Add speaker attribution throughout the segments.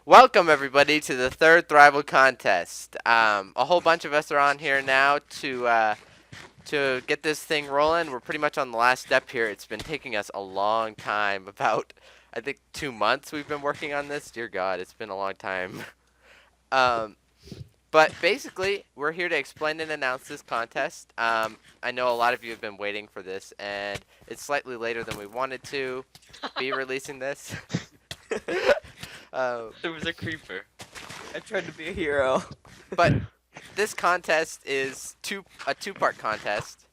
Speaker 1: Welcome everybody to the third Thrival Contest. A whole bunch of us are on here now to get this thing rolling. We're pretty much on the last step here. It's been taking us a long time, about I think 2 months we've been working on this. Dear God, it's been a long time. Um, but basically, we're here to explain and announce this contest. I know a lot of you have been waiting for this, and it's slightly later than we wanted to be releasing this. uh,
Speaker 2: There was a creeper.
Speaker 3: I tried to be a hero.
Speaker 1: but this contest is a two-part contest.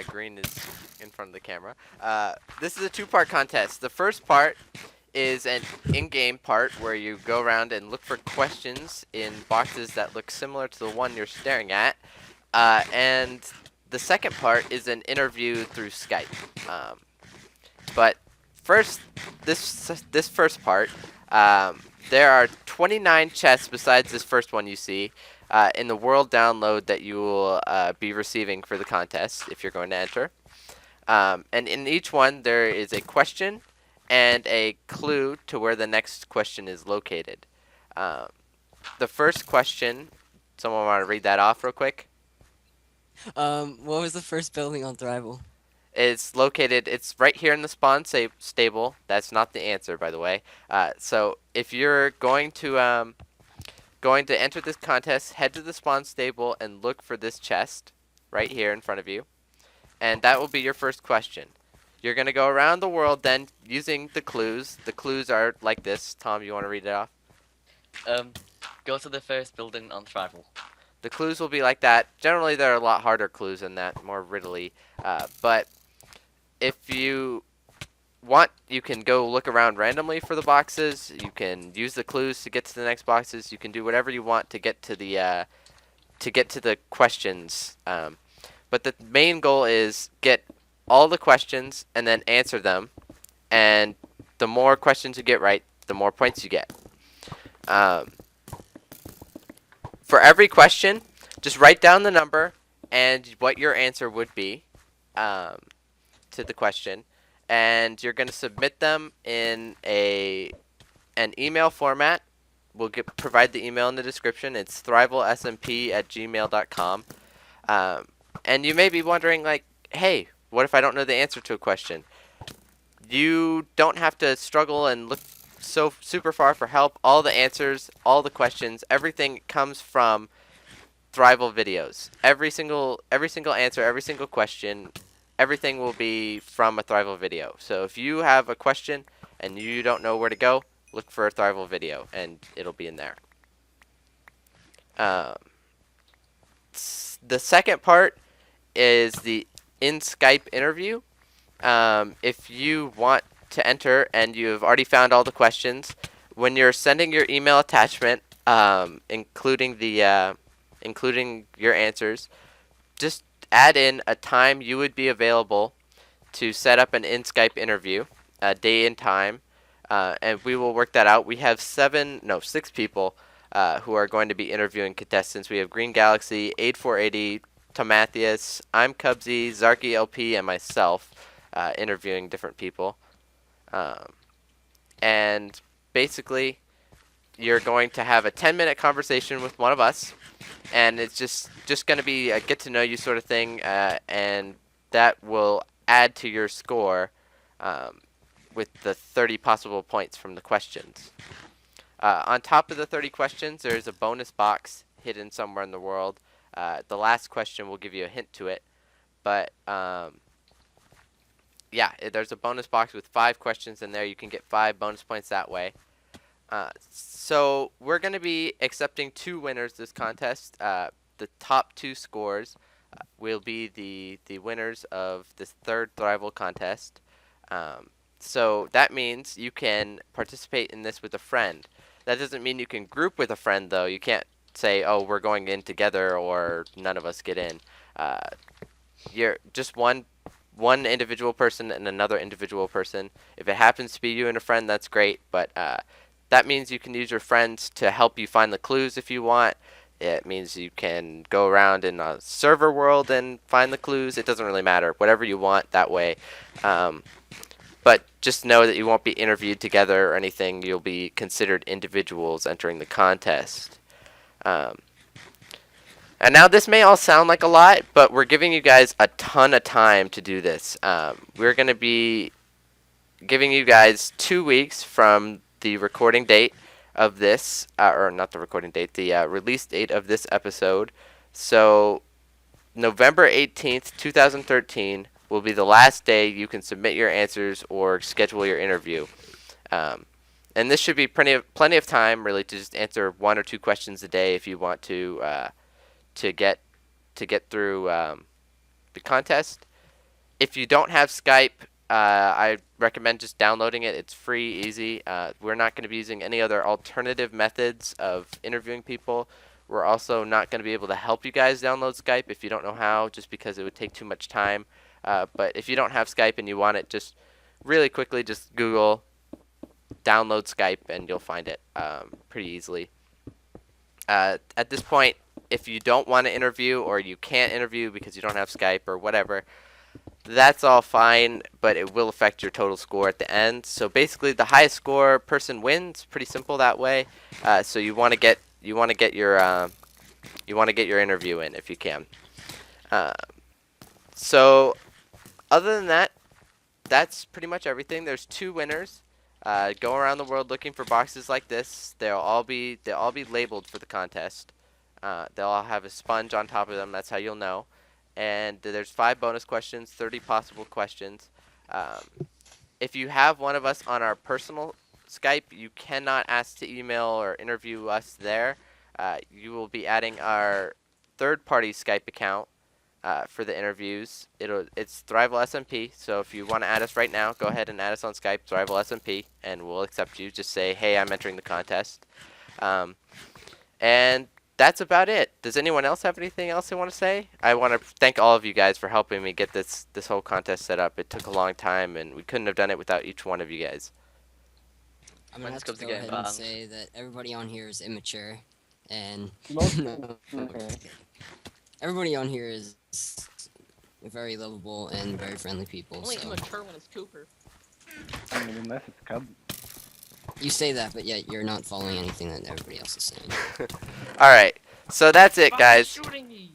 Speaker 1: Green is in front of the camera. This is a two-part contest. The first part is an in-game part where you go around and look for questions in boxes that look similar to the one you're staring at. And the second part is an interview through Skype. But first, this first part, there are 29 chests besides this first one you see in the world download that you will be receiving for the contest if you're going to enter. And in each one, there is a question and a clue to where the next question is located. The first question, someone want to read that off real quick?
Speaker 3: What was the first building on Thrival?
Speaker 1: It's located, it's right here in the spawn stable. That's not the answer, by the way. So if you're going to enter this contest, head to the spawn stable and look for this chest right here in front of you. And that will be your first question. You're going to go around the world then using the clues. The clues are like this. Tom, you want to read it off?
Speaker 2: Go to the first building on Thrival.
Speaker 1: The clues will be like that. Generally, there are a lot harder clues than that, more riddly. But if you want, you can go look around randomly for the boxes. You can use the clues to get to the next boxes. You can do whatever you want to get to the questions. But the main goal is get all the questions and then answer them. And the more questions you get right, the more points you get. For every question, just write down the number and what your answer would be to the question, and you're going to submit them in an email format. We'll provide the email in the description. It's thrivalsmp@gmail.com. And you may be wondering, like, hey, what if I don't know the answer to a question? You don't have to struggle and look so super far for help. All the answers, all the questions, everything comes from Thrival videos. Every single answer, every single question, everything will be from a Thrival video. So if you have a question and you don't know where to go, look for a Thrival video and it'll be in there. The second part is the in Skype interview. If you want to enter and you've already found all the questions, when you're sending your email attachment, including your answers, just add in a time you would be available to set up an in Skype interview, a day and time, and we will work that out. We have 6 people who are going to be interviewing contestants. We have Green Galaxy, 8480, Tomathias, I'm Cubsy, Zarky LP, and myself interviewing different people. And basically, you're going to have a 10-minute conversation with one of us, and it's just going to be a get to know you sort of thing, and that will add to your score with the 30 possible points from the questions. On top of the 30 questions, there's a bonus box hidden somewhere in the world. The last question will give you a hint to it, but yeah, there's a bonus box with 5 questions in there. You can get 5 bonus points that way. So we're going to be accepting 2 winners this contest. The top 2 scores will be the winners of this third Thrival contest. So that means you can participate in this with a friend. That doesn't mean you can group with a friend, though. You can't say, oh, we're going in together or none of us get in. You're just one individual person and another individual person. If it happens to be you and a friend, that's great, but that means you can use your friends to help you find the clues if you want. It means you can go around in a server world and find the clues. It doesn't really matter. Whatever you want that way. But just know that you won't be interviewed together or anything. You'll be considered individuals entering the contest. And now this may all sound like a lot, but we're giving you guys a ton of time to do this. We're going to be giving you guys 2 weeks from the recording date of this, or not the recording date, the release date of this episode. So November 18th, 2013 will be the last day you can submit your answers or schedule your interview. And this should be plenty of time, really, to just answer 1 or 2 questions a day if you want to get through the contest. If you don't have Skype, I recommend just downloading it. It's free, easy. We're not going to be using any other alternative methods of interviewing people. We're also not going to be able to help you guys download Skype if you don't know how, just because it would take too much time. But if you don't have Skype and you want it, just really quickly, just Google download Skype and you'll find it pretty easily. At this point, if you don't want to interview or you can't interview because you don't have Skype or whatever, that's all fine, but it will affect your total score at the end. So basically, the highest score person wins. Pretty simple that way. So you want to get your interview in if you can. So other than that, that's pretty much everything. There's 2 winners. Go around the world looking for boxes like this. They'll all be labeled for the contest. They'll all have a sponge on top of them. That's how you'll know. And there's 5 bonus questions, 30 possible questions. If you have one of us on our personal Skype, you cannot ask to email or interview us there. You will be adding our third-party Skype account for the interviews. It's ThrivalSMP. So if you want to add us right now, go ahead and add us on Skype, ThrivalSMP, and we'll accept you. Just say, hey, I'm entering the contest. And that's about it. Does anyone else have anything else they want to say? I want to thank all of you guys for helping me get this whole contest set up. It took a long time, and we couldn't have done it without each one of you guys.
Speaker 3: I'm gonna have to go ahead and say that everybody on here is immature, and everybody on here is very lovable and very friendly people.
Speaker 4: Only
Speaker 3: So
Speaker 4: immature when it's Cooper.
Speaker 5: I mean, unless it's Cub.
Speaker 3: you say that, but yet you're not following anything that everybody else is saying.
Speaker 1: Alright, so that's it,
Speaker 4: Stop
Speaker 1: guys.
Speaker 4: shooting me.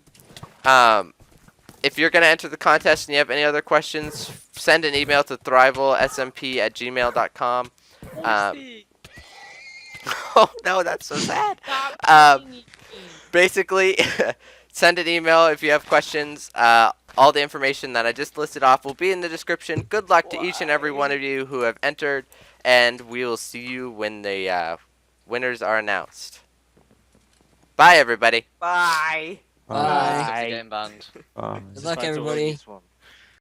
Speaker 1: If you're going to enter the contest and you have any other questions, send an email to thrivalsmp@gmail.com. Oh, no, that's so sad.
Speaker 4: Stop shooting me.
Speaker 1: Basically, send an email if you have questions. All the information that I just listed off will be in the description. Good luck to each and every one of you who have entered, and we will see you when the winners are announced. Bye, everybody.
Speaker 6: Bye.
Speaker 3: Bye.
Speaker 2: Stop the game banned.
Speaker 3: Good luck, everybody.